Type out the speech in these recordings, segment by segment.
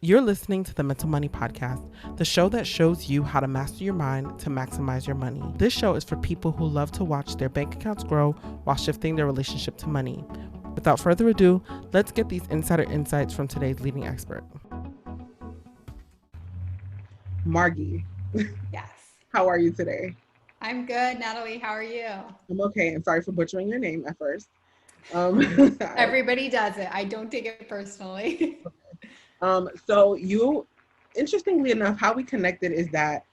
You're listening to the Mental Money Podcast, the show that shows you how to master your mind to maximize your money. This show is for people who love to watch their bank accounts grow while shifting their relationship to money. Without further ado, let's get these insider insights from today's leading expert. Margy, Yes. how are you today? I'm good, Natalie. How are you? I'm okay. I'm sorry for butchering your name at first. Um, Everybody does it. I don't take it personally. so you, interestingly enough, how we connected is that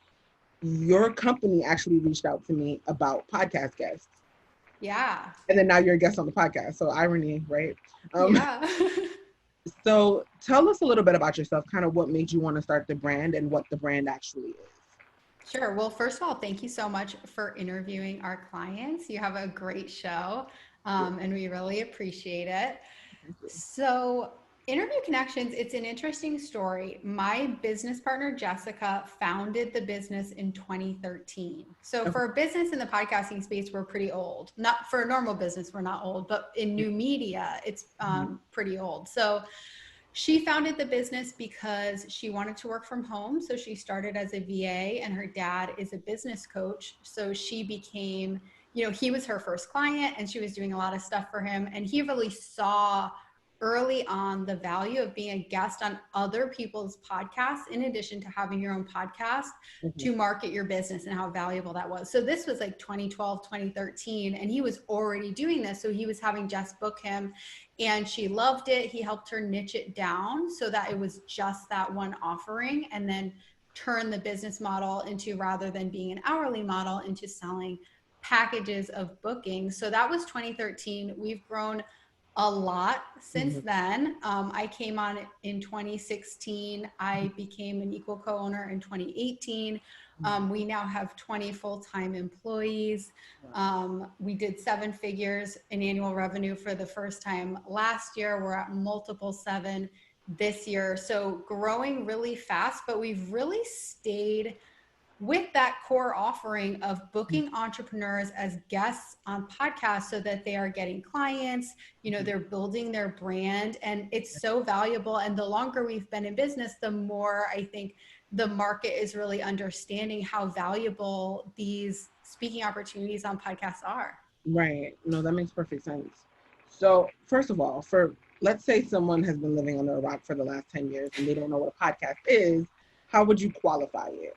your company actually reached out to me about podcast guests. Yeah. And then now you're a guest on the podcast. So irony, right? Um, Yeah. so tell us a little bit about yourself, kind of what made you want to start the brand and what the brand actually is. Sure. Well, first of all, thank you so much for interviewing our clients. You have a great show, and we really appreciate it. Thank you. So, Interview Connections, it's an interesting story. My business partner, Jessica, founded the business in 2013. So, Okay. for a business in the podcasting space, we're pretty old. Not for a normal business, we're not old, but in new media, it's pretty old. So, she founded the business because she wanted to work from home. So, she started as a VA, and her dad is a business coach. So, she became, he was her first client, and she was doing a lot of stuff for him. And he really saw early on the value of being a guest on other people's podcasts, in addition to having your own podcast, to market your business, and how valuable that was. So this was like 2012, 2013, and he was already doing this. So he was having Jess book him, and she loved it. He helped her niche it down so that it was just that one offering, and then turn the business model into, rather than being an hourly model, into selling packages of bookings. So that was 2013. We've grown a lot since then. I came on in 2016. I became an equal co-owner in 2018. We now have 20 full-time employees. We did 7 figures in annual revenue for the first time last year. We're at multiple 7 this year. So growing really fast, but we've really stayed with that core offering of booking entrepreneurs as guests on podcasts so that they are getting clients, they're building their brand, and it's so valuable. And the longer we've been in business, the more I think the market is really understanding how valuable these speaking opportunities on podcasts are. Right. No, that makes perfect sense. So, first of all, for let's say someone has been living under a rock for the last 10 years and they don't know what a podcast is, how would you qualify it?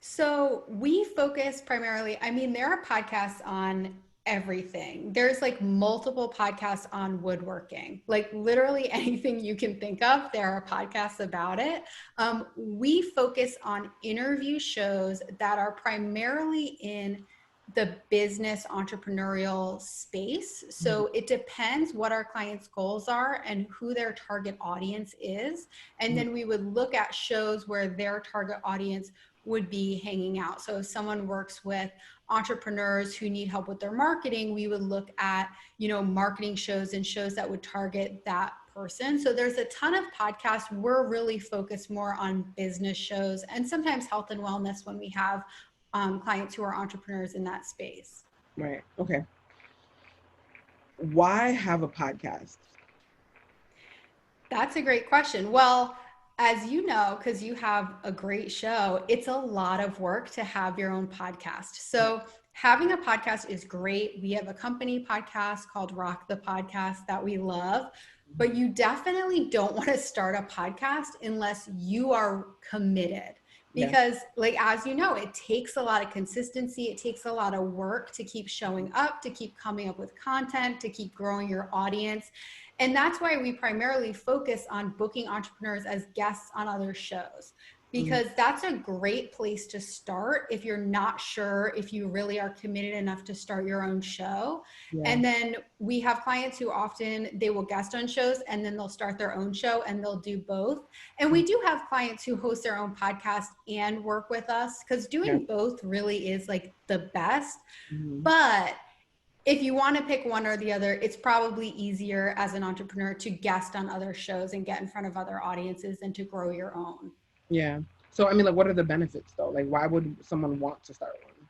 So we focus primarily, there are podcasts on everything. There's like multiple podcasts on woodworking, like literally anything you can think of, there are podcasts about it. We focus on interview shows that are primarily in the business entrepreneurial space. So it depends what our clients' goals are and who their target audience is. And then we would look at shows where their target audience would be hanging out. So if someone works with entrepreneurs who need help with their marketing, we would look at, marketing shows and shows that would target that person. So there's a ton of podcasts. We're really focused more on business shows and sometimes health and wellness when we have clients who are entrepreneurs in that space. Right. Okay. Why have a podcast? That's a great question. Well, as you know, because you have a great show, it's a lot of work to have your own podcast. So having a podcast is great. We have a company podcast called Rock the Podcast that we love, but you definitely don't want to start a podcast unless you are committed. Because like, as you know, it takes a lot of consistency. It takes a lot of work to keep showing up, to keep coming up with content, to keep growing your audience. And that's why we primarily focus on booking entrepreneurs as guests on other shows, because that's a great place to start if you're not sure if you really are committed enough to start your own show. And then we have clients who often they will guest on shows and then they'll start their own show and they'll do both. And we do have clients who host their own podcast and work with us, because doing both really is like the best. But if you want to pick one or the other, it's probably easier as an entrepreneur to guest on other shows and get in front of other audiences than to grow your own. Yeah. So, I mean, like, what are the benefits though? Like, why would someone want to start one?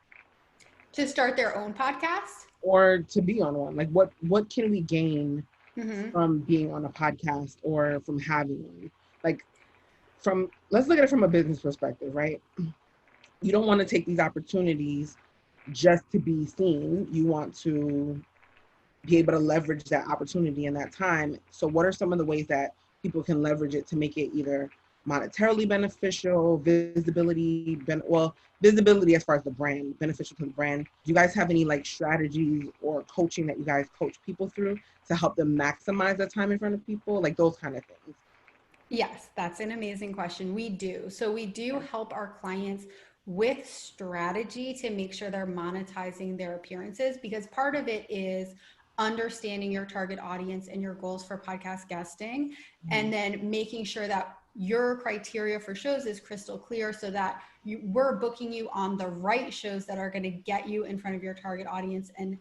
To start their own podcast? Or to be on one? Like, what can we gain from being on a podcast or from having one? Like let's look at it from a business perspective, right? You don't want to take these opportunities just to be seen. You want to be able to leverage that opportunity and that time. So what are some of the ways that people can leverage it to make it either monetarily beneficial, visibility as far as the brand, beneficial to the brand? Do you guys have any like strategies or coaching that you guys coach people through to help them maximize their time in front of people? Like those kind of things. Yes, that's an amazing question. We do. So we do help our clients with strategy to make sure they're monetizing their appearances, because part of it is understanding your target audience and your goals for podcast guesting, and then making sure that your criteria for shows is crystal clear so that we're booking you on the right shows that are going to get you in front of your target audience and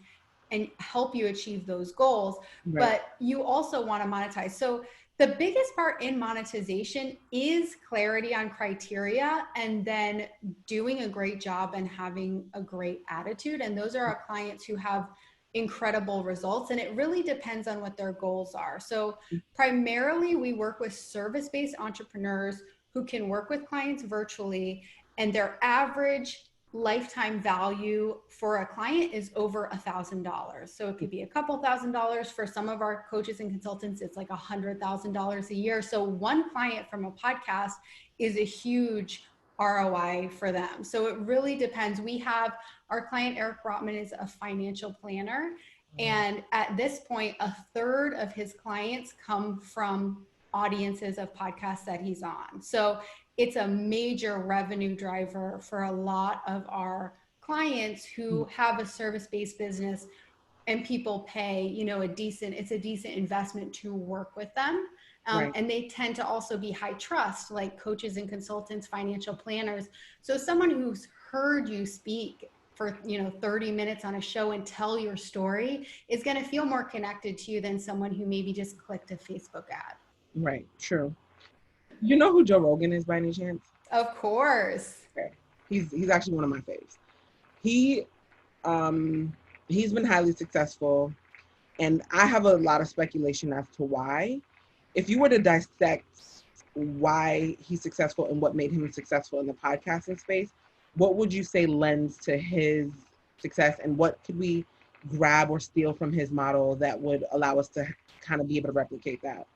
help you achieve those goals. Right. But you also want to monetize. So the biggest part in monetization is clarity on criteria and then doing a great job and having a great attitude. And those are our clients who have incredible results. And it really depends on what their goals are. So primarily we work with service-based entrepreneurs who can work with clients virtually, and their average lifetime value for a client is over $1,000. So it could be a couple $1,000. For some of our coaches and consultants, it's like $100,000 a year. So one client from a podcast is a huge ROI for them. So it really depends. We have our client, Eric Brotman, is a financial planner. And at this point, a third of his clients come from audiences of podcasts that he's on. So it's a major revenue driver for a lot of our clients who have a service-based business, and people pay, it's a decent investment to work with them. Right. And they tend to also be high trust, like coaches and consultants, financial planners. So someone who's heard you speak for 30 minutes on a show and tell your story is going to feel more connected to you than someone who maybe just clicked a Facebook ad. Right. True. You know who Joe Rogan is by any chance? Of course. Okay. He's actually one of my faves. He he's been highly successful, and I have a lot of speculation as to why. If you were to dissect why he's successful and what made him successful in the podcasting space, what would you say lends to his success, and what could we grab or steal from his model that would allow us to kind of be able to replicate that?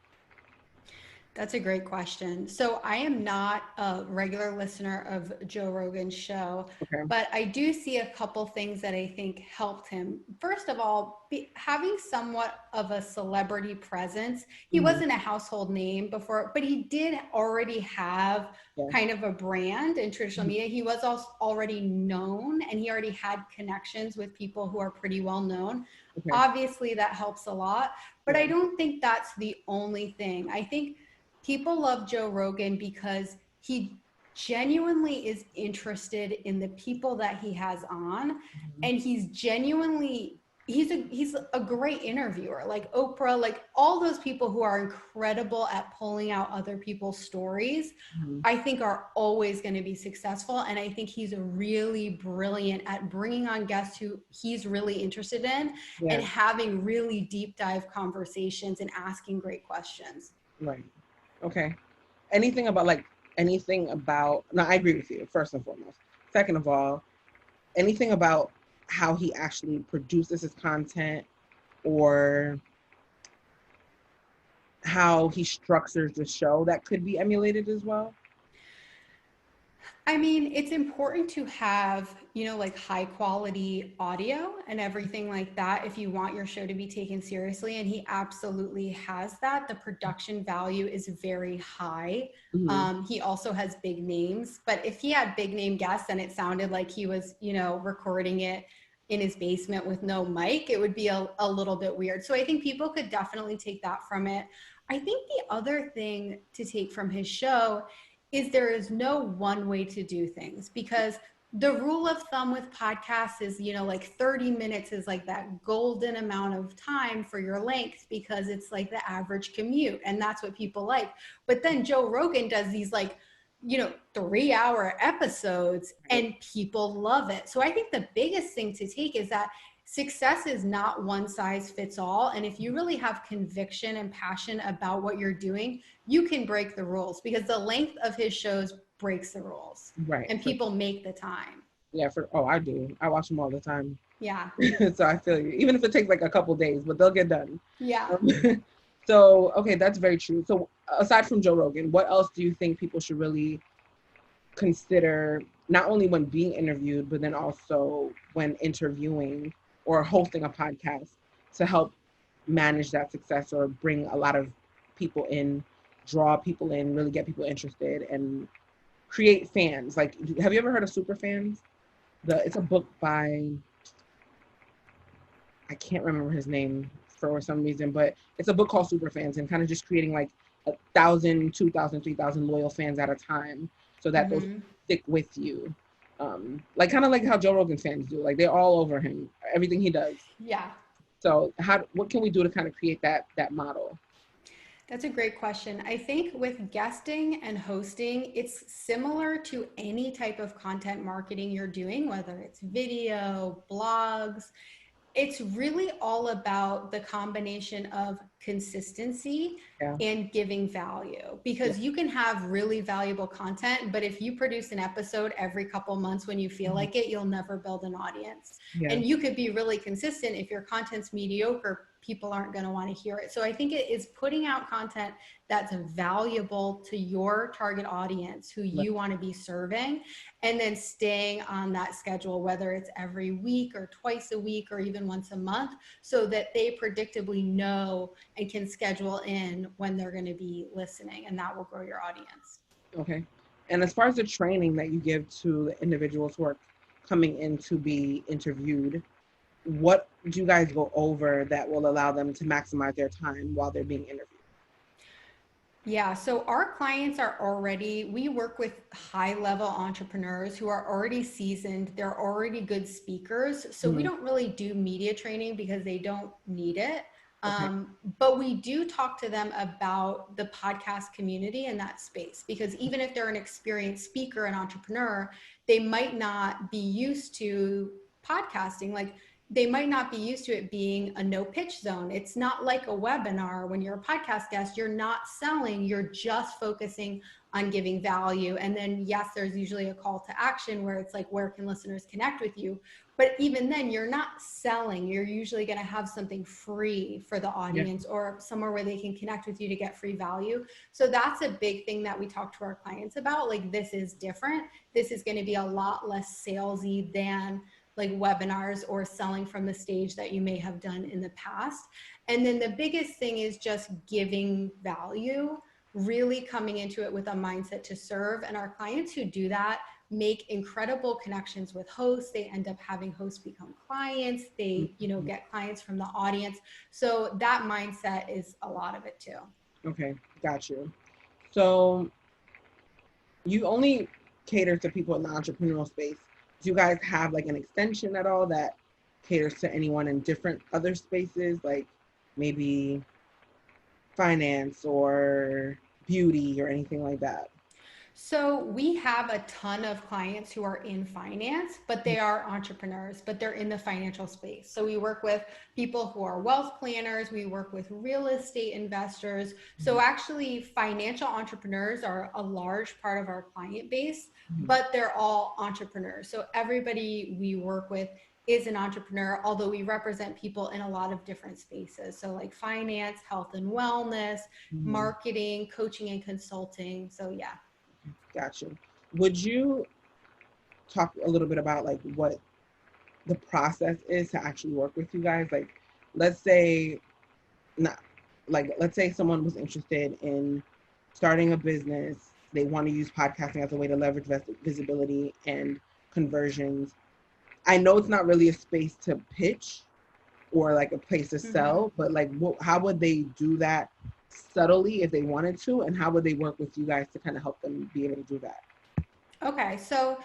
That's a great question. So I am not a regular listener of Joe Rogan's show, Okay. but I do see a couple things that I think helped him. First of all, having somewhat of a celebrity presence. He wasn't a household name before, but he did already have kind of a brand in traditional media. He was also already known, and he already had connections with people who are pretty well known. Okay. Obviously, that helps a lot, but I don't think that's the only thing. I think people love Joe Rogan because he genuinely is interested in the people that he has on, and he's a great interviewer, like Oprah, like all those people who are incredible at pulling out other people's stories. I think are always going to be successful, and I think he's really brilliant at bringing on guests who he's really interested in and having really deep dive conversations and asking great questions. Right. Okay. Anything about, no, I agree with you, first and foremost. Second of all, anything about how he actually produces his content or how he structures the show that could be emulated as well? I mean, it's important to have, like high quality audio and everything like that if you want your show to be taken seriously. And he absolutely has that. The production value is very high. He also has big names, but if he had big name guests and it sounded like he was, recording it in his basement with no mic, it would be a little bit weird. So I think people could definitely take that from it. I think the other thing to take from his show is there is no one way to do things, because the rule of thumb with podcasts is, like 30 minutes is like that golden amount of time for your length, because it's like the average commute and that's what people like. But then Joe Rogan does these 3-hour episodes and people love it. So I think the biggest thing to take is that success is not one size fits all. And if you really have conviction and passion about what you're doing, you can break the rules, because the length of his shows breaks the rules. Right. And people make the time. Yeah, I do. I watch them all the time. Yeah. So I feel you. Even if it takes like a couple days, but they'll get done. Yeah. So, okay, that's very true. So aside from Joe Rogan, what else do you think people should really consider, not only when being interviewed, but then also when interviewing or hosting a podcast, to help manage that success or bring a lot of people in, draw people in, really get people interested and create fans? Like, have you ever heard of super fans? It's a book by, I can't remember his name for some reason, but it's a book called Super Fans, and kind of just creating like 1,000, 2,000, 3,000 loyal fans at a time, so that those stick with you. Like kind of like how Joe Rogan fans do. Like they're all over him, everything he does. Yeah. So what can we do to kind of create that model? That's a great question. I think with guesting and hosting, it's similar to any type of content marketing you're doing, whether it's video, blogs. It's really all about the combination of consistency and giving value, because you can have really valuable content, but if you produce an episode every couple months when you feel like it, you'll never build an audience. And you could be really consistent. If your content's mediocre, people aren't going to want to hear it. So I think it is putting out content that's valuable to your target audience who you want to be serving, and then staying on that schedule, whether it's every week or twice a week or even once a month, so that they predictably know and can schedule in when they're going to be listening, and that will grow your audience. Okay. And as far as the training that you give to the individuals who are coming in to be interviewed, what do you guys go over that will allow them to maximize their time while they're being interviewed? Yeah, so our clients we work with high-level entrepreneurs who are already seasoned. They're already good speakers. So we don't really do media training because they don't need it. But we do talk to them about the podcast community in that space, because even if they're an experienced speaker and entrepreneur, they might not be used to podcasting. Like, they might not be used to it being a no pitch zone. It's not like a webinar. When you're a podcast guest, you're not selling, you're just focusing on giving value. And then yes, there's usually a call to action where it's like, where can listeners connect with you? But even then, you're not selling. You're usually going to have something free for the audience, or somewhere where they can connect with you to get free value. So that's a big thing that we talk to our clients about. Like, this is different. This is going to be a lot less salesy than like webinars or selling from the stage that you may have done in the past. And then the biggest thing is just giving value, really coming into it with a mindset to serve. And our clients who do that make incredible connections with hosts. They end up having hosts become clients. They, get clients from the audience. So that mindset is a lot of it too. Okay, got you. So you only cater to people in the entrepreneurial space. Do you guys have like an extension at all that caters to anyone in different other spaces, like maybe finance or beauty or anything like that? So we have a ton of clients who are in finance, but they are entrepreneurs, but they're in the financial space. So we work with people who are wealth planners. We work with real estate investors. So actually, financial entrepreneurs are a large part of our client base, but they're all entrepreneurs. So everybody we work with is an entrepreneur, although we represent people in a lot of different spaces. So like finance, health and wellness, marketing, coaching and consulting. So yeah. Gotcha. Would you talk a little bit about like what the process is to actually work with you guys? Like, let's say someone was interested in starting a business. They want to use podcasting as a way to leverage visibility and conversions. I know it's not really a space to pitch or like a place to sell, but like how would they do that subtly if they wanted to, and how would they work with you guys to kind of help them be able to do that? Okay, so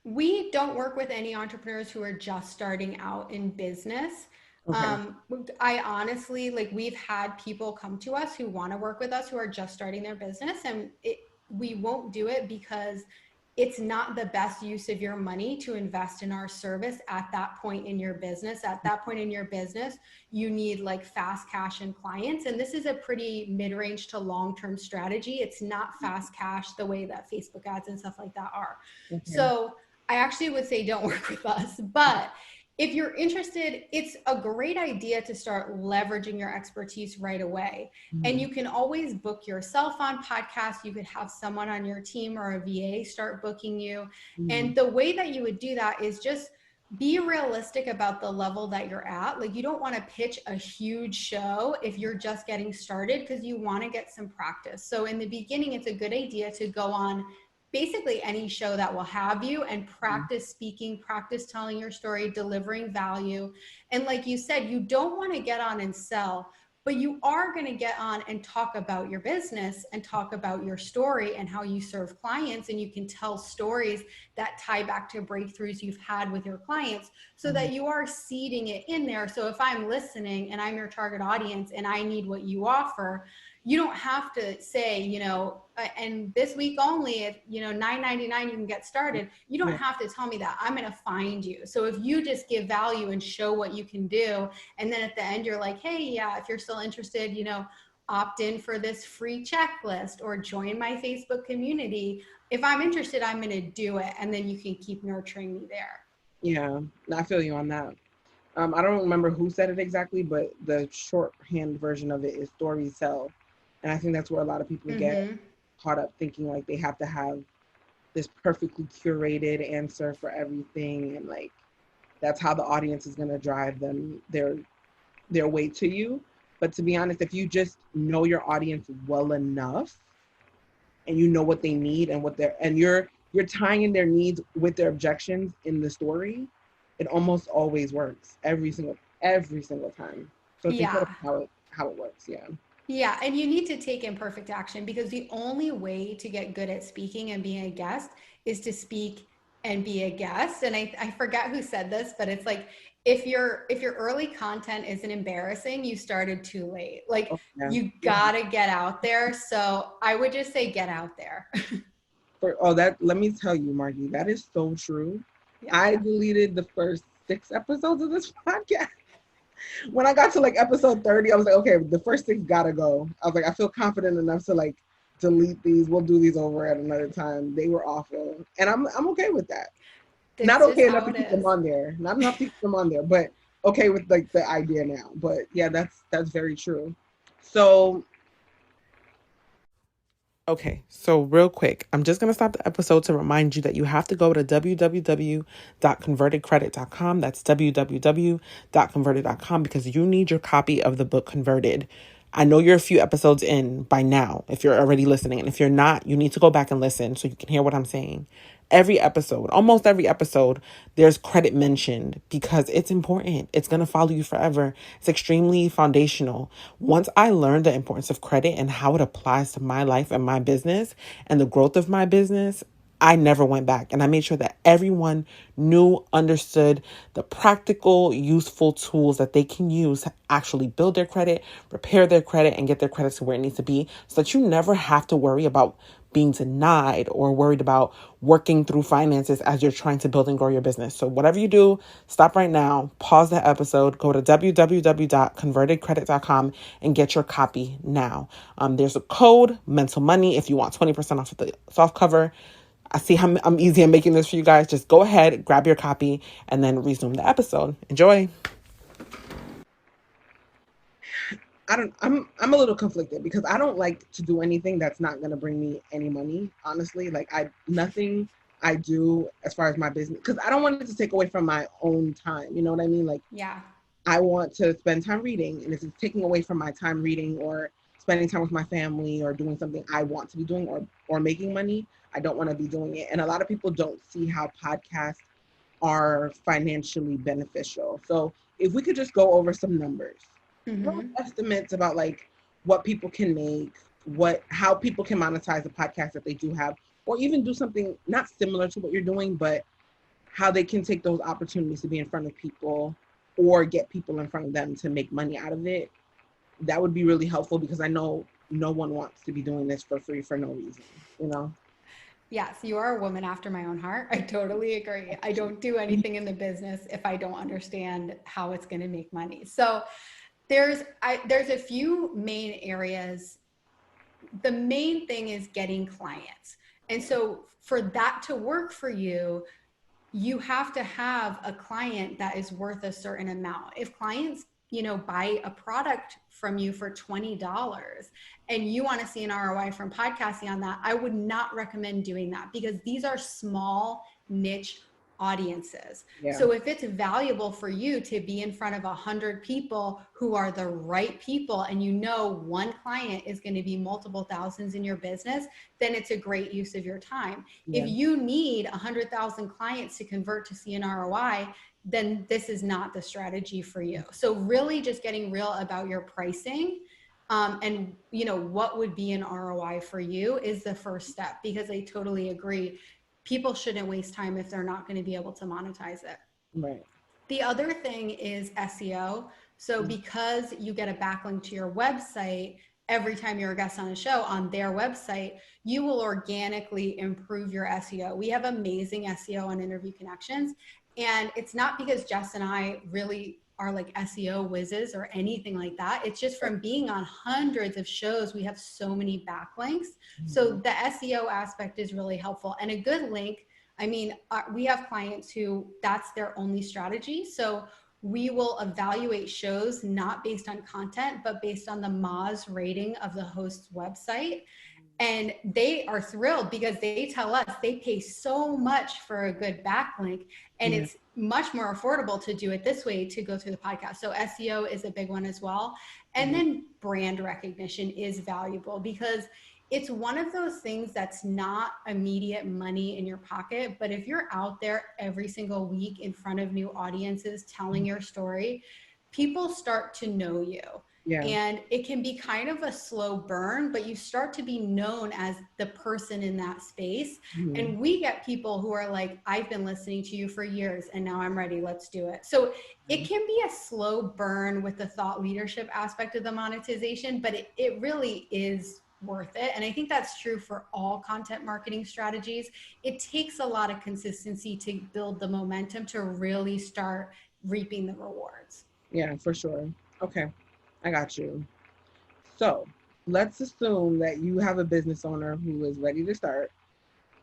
we don't work with any entrepreneurs who are just starting out in business. Okay. I honestly, like, we've had people come to us who want to work with us who are just starting their business, and we won't do it because it's not the best use of your money to invest in our service at that point in your business. At that point in your business, you need like fast cash and clients. And this is a pretty mid-range to long-term strategy. It's not fast cash the way that Facebook ads and stuff like that are. Okay. So I actually would say don't work with us, but if you're interested, it's a great idea to start leveraging your expertise right away. Mm-hmm. And you can always book yourself on podcasts. You could have someone on your team or a VA start booking you. Mm-hmm. And the way that you would do that is just be realistic about the level that you're at. Like, you don't want to pitch a huge show if you're just getting started, because you want to get some practice. So in the beginning, it's a good idea to go on basically any show that will have you and practice speaking, practice telling your story, delivering value. And like you said, you don't want to get on and sell, but you are going to get on and talk about your business and talk about your story and how you serve clients. And you can tell stories that tie back to breakthroughs you've had with your clients, so that you are seeding it in there. So if I'm listening and I'm your target audience and I need what you offer, you don't have to say, you know, and this week only at, you know, $9.99 you can get started. You don't have to tell me that. I'm going to find you. So if you just give value and show what you can do, and then at the end you're like, hey, yeah, if you're still interested, you know, opt in for this free checklist or join my Facebook community. If I'm interested, I'm going to do it. And then you can keep nurturing me there. Yeah, I feel you on that. I don't remember who said it exactly, but the shorthand version of it is stories sell. And I think that's where a lot of people get caught up thinking like they have to have this perfectly curated answer for everything. And like, that's how the audience is going to drive them, their way to you. But to be honest, if you just know your audience well enough and you know what they need and you're tying in their needs with their objections in the story, it almost always works every single time. So it's incredible how it works. Yeah. Yeah, and you need to take imperfect action, because the only way to get good at speaking and being a guest is to speak and be a guest. And I forget who said this, but it's like, if your early content isn't embarrassing, you started too late. Like, you gotta get out there. So I would just say get out there. Let me tell you, Margy, that is so true. Yeah. I deleted the first 6 episodes of this podcast. When I got to like episode 30, I was like, okay, the first 6 gotta go. I was like, I feel confident enough to like delete these. We'll do these over at another time. They were awful. And I'm okay with that. This Not okay enough to keep them on there. Not enough to keep them on there, but okay with like the idea now. But yeah, that's very true. So okay, so real quick, I'm just going to stop the episode to remind you that you have to go to www.convertedcredit.com. That's www.converted.com, because you need your copy of the book Converted. I know you're a few episodes in by now, if you're already listening. And if you're not, you need to go back and listen so you can hear what I'm saying. Almost every episode, there's credit mentioned, because it's important. It's going to follow you forever. It's extremely foundational. Once I learned the importance of credit and how it applies to my life and my business and the growth of my business, I never went back. And I made sure that everyone understood the practical, useful tools that they can use to actually build their credit, repair their credit, and get their credit to where it needs to be, so that you never have to worry about being denied or worried about working through finances as you're trying to build and grow your business. So whatever you do, stop right now, pause the episode, go to www.convertedcredit.com and get your copy now. There's a code, Mental Money, if you want 20% off of the soft cover. I see how I'm easy at making this for you guys. Just go ahead, grab your copy, and then resume the episode. Enjoy. I'm a little conflicted, because I don't like to do anything that's not going to bring me any money, honestly. Like, nothing I do as far as my business, because I don't want it to take away from my own time. You know what I mean? Like, yeah, I want to spend time reading, and if it's taking away from my time reading or spending time with my family or doing something I want to be doing, or making money, I don't want to be doing it. And a lot of people don't see how podcasts are financially beneficial. So if we could just go over some numbers. Estimates about like what people can make, how people can monetize the podcast that they do have, or even do something not similar to what you're doing, but how they can take those opportunities to be in front of people or get people in front of them to make money out of it. That would be really helpful, because I know no one wants to be doing this for free for no reason, you know? Yes, you are a woman after my own heart. I totally agree. I don't do anything in the business if I don't understand how it's going to make money. So there's a few main areas. The main thing is getting clients. And so for that to work for you, you have to have a client that is worth a certain amount. If clients, buy a product from you for $20 and you want to see an ROI from podcasting on that, I would not recommend doing that because these are small niche audiences. Yeah. So if it's valuable for you to be in front of 100 people who are the right people, and one client is going to be multiple thousands in your business, then it's a great use of your time. Yeah. If you need 100,000 clients to convert to see an ROI, then this is not the strategy for you. So really just getting real about your pricing, and what would be an ROI for you is the first step, because I totally agree. People shouldn't waste time if they're not going to be able to monetize it. Right. The other thing is SEO. So because you get a backlink to your website every time you're a guest on a show on their website, you will organically improve your SEO. We have amazing SEO on Interview Connections. And it's not because Jess and I really are like SEO whizzes or anything like that. It's just from being on hundreds of shows, we have so many backlinks. So the SEO aspect is really helpful. And a good link, we have clients who that's their only strategy. So we will evaluate shows not based on content, but based on the Moz rating of the host's website. And they are thrilled because they tell us they pay so much for a good backlink, and it's much more affordable to do it this way, to go through the podcast. So SEO is a big one as well. And then brand recognition is valuable because it's one of those things that's not immediate money in your pocket. But if you're out there every single week in front of new audiences telling your story, people start to know you. Yeah. And it can be kind of a slow burn, but you start to be known as the person in that space. And we get people who are like, I've been listening to you for years and now I'm ready, let's do it. So it can be a slow burn with the thought leadership aspect of the monetization, but it really is worth it. And I think that's true for all content marketing strategies. It takes a lot of consistency to build the momentum to really start reaping the rewards. Yeah, for sure. Okay. I got you. So let's assume that you have a business owner who is ready to start,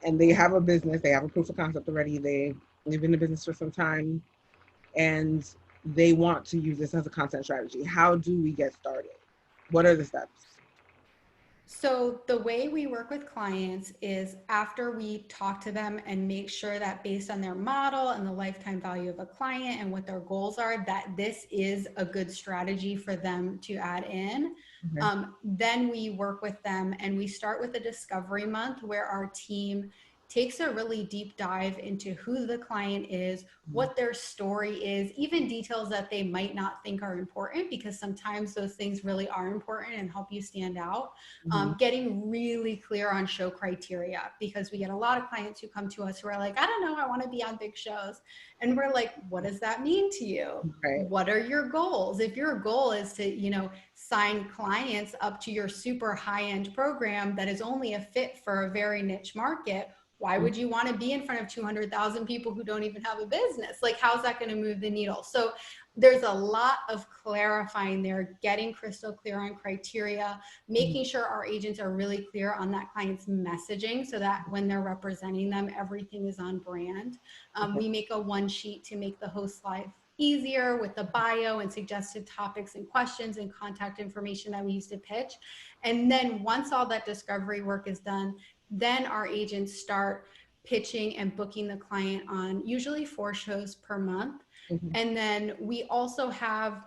and they have a business, they have a proof of concept already, they've been in the business for some time, and they want to use this as a content strategy. How do we get started? What are the steps? So the way we work with clients is after we talk to them and make sure that based on their model and the lifetime value of a client and what their goals are, that this is a good strategy for them to add in. Then we work with them and we start with a discovery month where our team takes a really deep dive into who the client is, what their story is, even details that they might not think are important, because sometimes those things really are important and help you stand out. Getting really clear on show criteria, because we get a lot of clients who come to us who are like, I don't know, I want to be on big shows. And we're like, what does that mean to you? Right. What are your goals? If your goal is to, sign clients up to your super high-end program that is only a fit for a very niche market, why would you want to be in front of 200,000 people who don't even have a business? Like, how's that going to move the needle? So there's a lot of clarifying there, getting crystal clear on criteria, making sure our agents are really clear on that client's messaging so that when they're representing them, everything is on brand. We make a one sheet to make the host life easier with the bio and suggested topics and questions and contact information that we use to pitch. And then once all that discovery work is done, then our agents start pitching and booking the client on usually 4 shows per month. And then we also have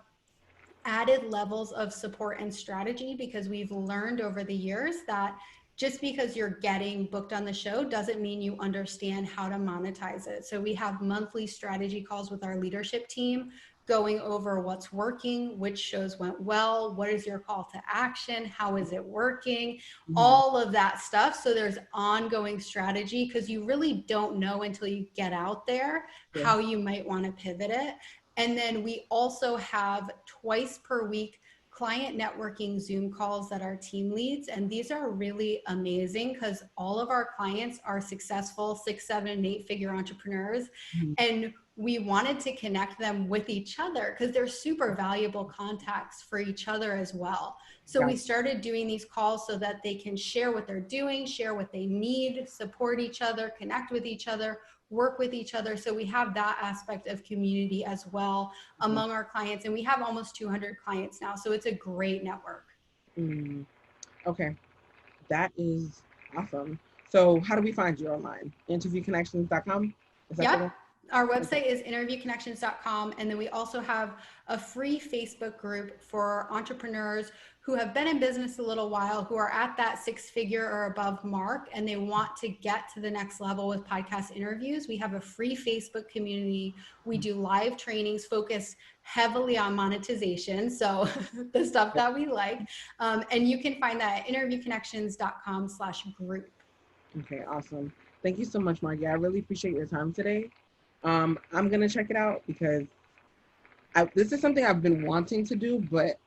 added levels of support and strategy, because we've learned over the years that just because you're getting booked on the show doesn't mean you understand how to monetize it. So we have monthly strategy calls with our leadership team, going over what's working, which shows went well, what is your call to action, how is it working, all of that stuff. So there's ongoing strategy, because you really don't know until you get out there how you might want to pivot it. And then we also have twice per week client networking Zoom calls that our team leads. And these are really amazing because all of our clients are successful 6, 7, and 8 figure entrepreneurs. Mm-hmm. And we wanted to connect them with each other because they're super valuable contacts for each other as well. So we started doing these calls so that they can share what they're doing, share what they need, support each other, connect with each other, work with each other. So we have that aspect of community as well among our clients. And we have almost 200 clients now. So it's a great network. Okay. That is awesome. So how do we find you online? Interviewconnections.com? Is that Yeah. Our website is interviewconnections.com. And then we also have a free Facebook group for entrepreneurs who have been in business a little while, who are at that 6-figure or above mark, and they want to get to the next level with podcast interviews. We have a free Facebook community. We do live trainings focused heavily on monetization. So the stuff that we like. And you can find that at interviewconnections.com/group. Okay, awesome. Thank you so much, Margy. I really appreciate your time today. I'm going to check it out because this is something I've been wanting to do, but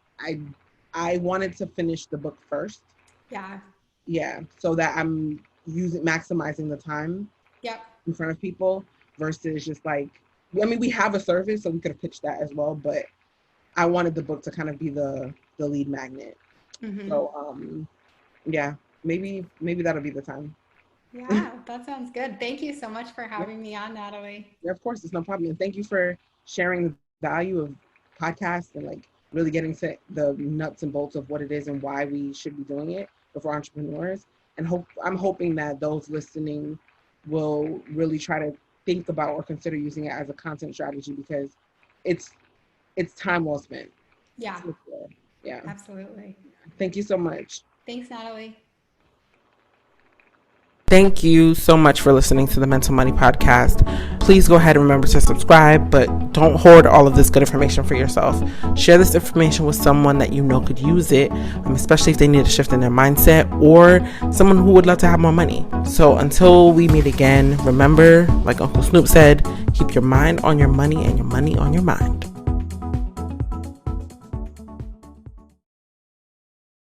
I wanted to finish the book first. Yeah. Yeah. So that I'm maximizing the time in front of people versus just like, I mean, we have a service, so we could have pitched that as well, but I wanted the book to kind of be the lead magnet. Mm-hmm. So, yeah, maybe that'll be the time. Yeah, that sounds good. Thank you so much for having me on, Natalie. Yeah, of course, it's no problem. And thank you for sharing the value of podcasts and like really getting to the nuts and bolts of what it is and why we should be doing it for entrepreneurs. And I'm hoping that those listening will really try to think about or consider using it as a content strategy because it's time well spent. Yeah. Yeah. Absolutely. Thank you so much. Thanks, Natalie. Thank you so much for listening to the Mental Money Podcast. Please go ahead and remember to subscribe, but don't hoard all of this good information for yourself. Share this information with someone that you know could use it, especially if they need a shift in their mindset or someone who would love to have more money. So until we meet again, remember, like Uncle Snoop said, keep your mind on your money and your money on your mind.